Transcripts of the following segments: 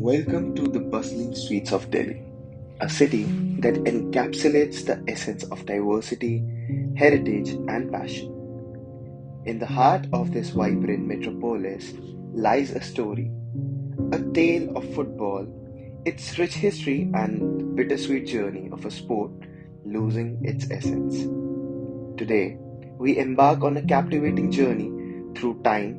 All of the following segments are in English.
Welcome to the bustling streets of Delhi, a city that encapsulates the essence of diversity, heritage, and passion. In the heart of this vibrant metropolis lies a story, a tale of football, its rich history, and the bittersweet journey of a sport losing its essence. Today, we embark on a captivating journey through time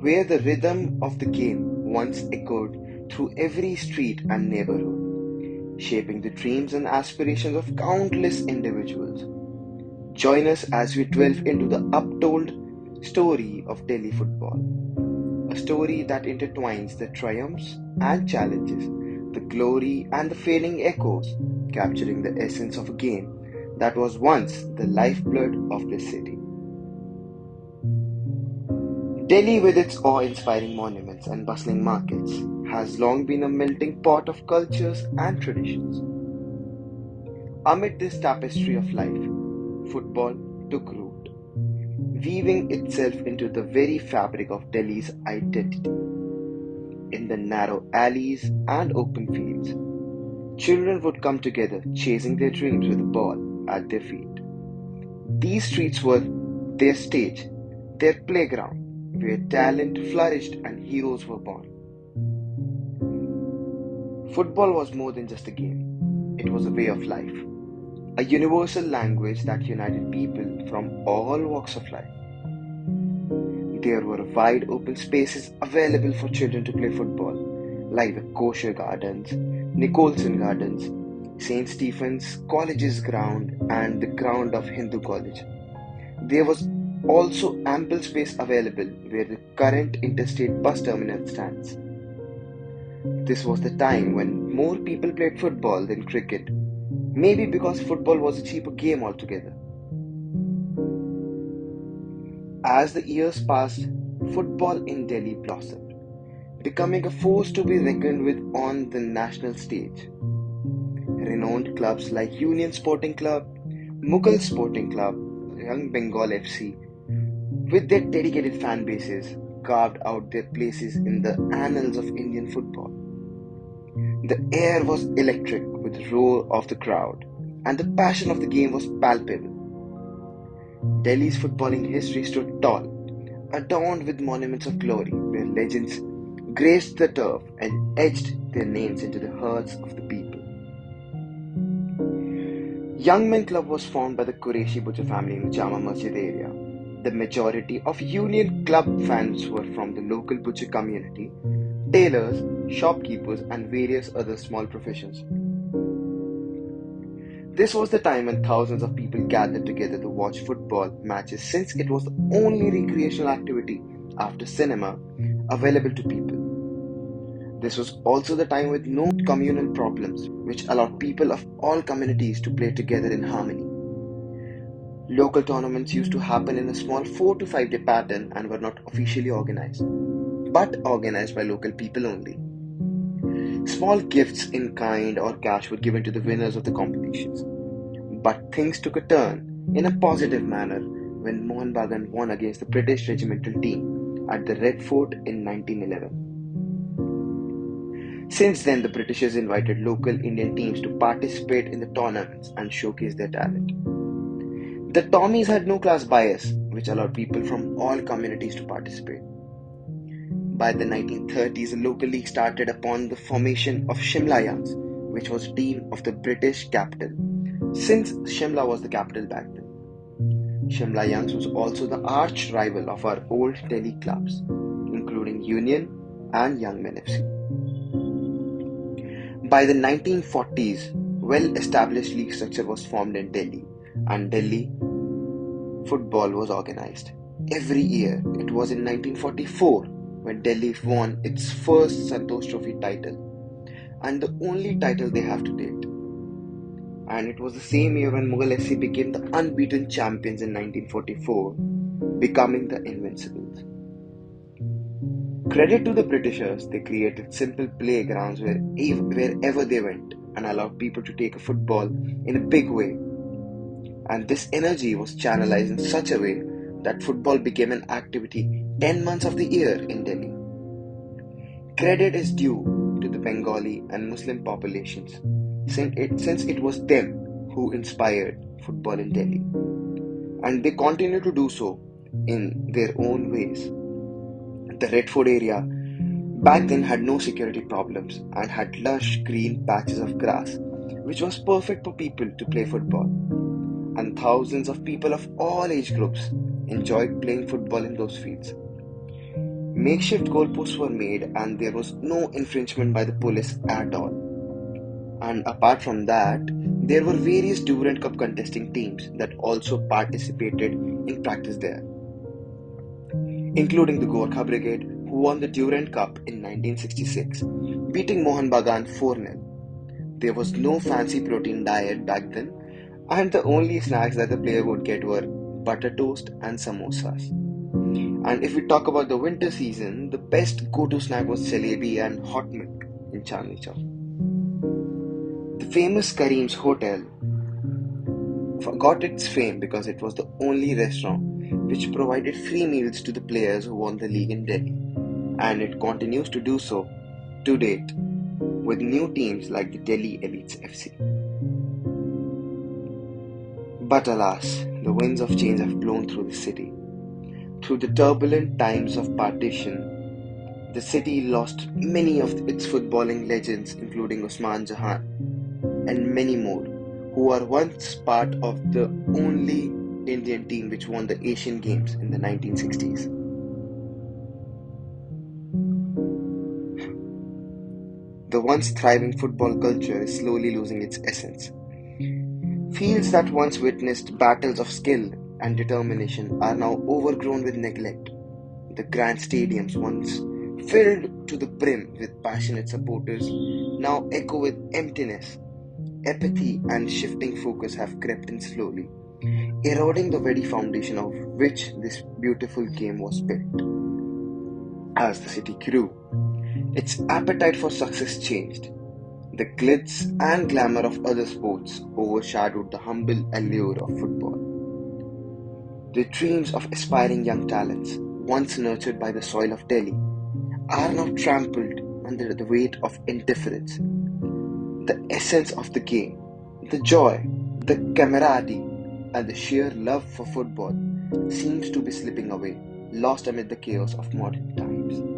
where the rhythm of the game once echoed through every street and neighborhood, shaping the dreams and aspirations of countless individuals. Join us as we delve into the uptold story of Delhi football, a story that intertwines the triumphs and challenges, the glory and the fading echoes, capturing the essence of a game that was once the lifeblood of this city. Delhi, with its awe inspiring monuments and bustling markets, has long been a melting pot of cultures and traditions. Amid this tapestry of life, football took root, weaving itself into the very fabric of Delhi's identity. In the narrow alleys and open fields, children would come together chasing their dreams with a ball at their feet. These streets were their stage, their playground, where talent flourished and heroes were born. Football was more than just a game, it was a way of life, a universal language that united people from all walks of life. There were wide open spaces available for children to play football, like the Kosher Gardens, Nicholson Gardens, St. Stephen's College's ground, and the ground of Hindu College. There was also ample space available where the current interstate bus terminal stands. This was the time when more people played football than cricket, maybe because football was a cheaper game altogether. As the years passed, football in Delhi blossomed, becoming a force to be reckoned with on the national stage. Renowned clubs like Union Sporting Club, Mughal Sporting Club, Young Bengal FC, with their dedicated fan bases, carved out their places in the annals of Indian football. The air was electric with the roar of the crowd, and the passion of the game was palpable. Delhi's footballing history stood tall, adorned with monuments of glory, where legends graced the turf and etched their names into the hearts of the people. Young Men Club was formed by the Qureshi Butcher family in the Jama Masjid area. The majority of Union Club fans were from the local butcher community, tailors, shopkeepers, and various other small professions. This was the time when thousands of people gathered together to watch football matches since it was the only recreational activity after cinema available to people. This was also the time with no communal problems, which allowed people of all communities to play together in harmony. Local tournaments used to happen in a small 4 to 5 day pattern and were not officially organized, but organized by local people only. Small gifts in kind or cash were given to the winners of the competitions. But things took a turn in a positive manner when Mohan Bagan won against the British regimental team at the Red Fort in 1911. Since then, the Britishers invited local Indian teams to participate in the tournaments and showcase their talent. The Tommies had no class bias, which allowed people from all communities to participate. By the 1930s, a local league started upon the formation of Shimla Youngs, which was a team of the British capital, since Shimla was the capital back then. Shimla Youngs was also the arch rival of our old Delhi clubs, including Union and Young Men FC. By the 1940s, well-established league structure was formed in Delhi, and Delhi football was organized. Every year, it was in 1944 when Delhi won its first Santosh Trophy title, and the only title they have to date. And it was the same year when Mughal FC became the unbeaten champions in 1944, becoming the Invincibles. Credit to the Britishers, they created simple playgrounds wherever they went and allowed people to take a football in a big way. And this energy was channelized in such a way that football became an activity 10 months of the year in Delhi. Credit is due to the Bengali, and Muslim populations, since it was them who inspired football in Delhi. And they continue to do so in their own ways. The Red Fort area back then had no security problems and had lush green patches of grass, which was perfect for people to play football. And thousands of people of all age groups enjoyed playing football in those fields. Makeshift goalposts were made, and there was no infringement by the police at all. And apart from that, there were various Durand Cup contesting teams that also participated in practice there, including the Gorkha Brigade, who won the Durand Cup in 1966, beating Mohun Bagan 4-0. There was no fancy protein diet back then, and the only snacks that the player would get were butter toast and samosas. And if we talk about the winter season, the best go-to snack was jalebi and hot milk in Chandni Chowk. The famous Kareem's Hotel got its fame because it was the only restaurant which provided free meals to the players who won the league in Delhi, and it continues to do so to date with new teams like the Delhi Elites FC. But alas, the winds of change have blown through the city. Through the turbulent times of partition, the city lost many of its footballing legends, including Usman Jahan and many more, who were once part of the only Indian team which won the Asian Games in the 1960s. The once thriving football culture is slowly losing its essence. Fields that once witnessed battles of skill and determination are now overgrown with neglect. The grand stadiums, once filled to the brim with passionate supporters, now echo with emptiness. Apathy and shifting focus have crept in slowly, eroding the very foundation of which this beautiful game was built. As the city grew, its appetite for success changed. The glitz and glamour of other sports overshadowed the humble allure of football. The dreams of aspiring young talents, once nurtured by the soil of Delhi, are now trampled under the weight of indifference. The essence of the game, the joy, the camaraderie, and the sheer love for football seems to be slipping away, lost amid the chaos of modern times.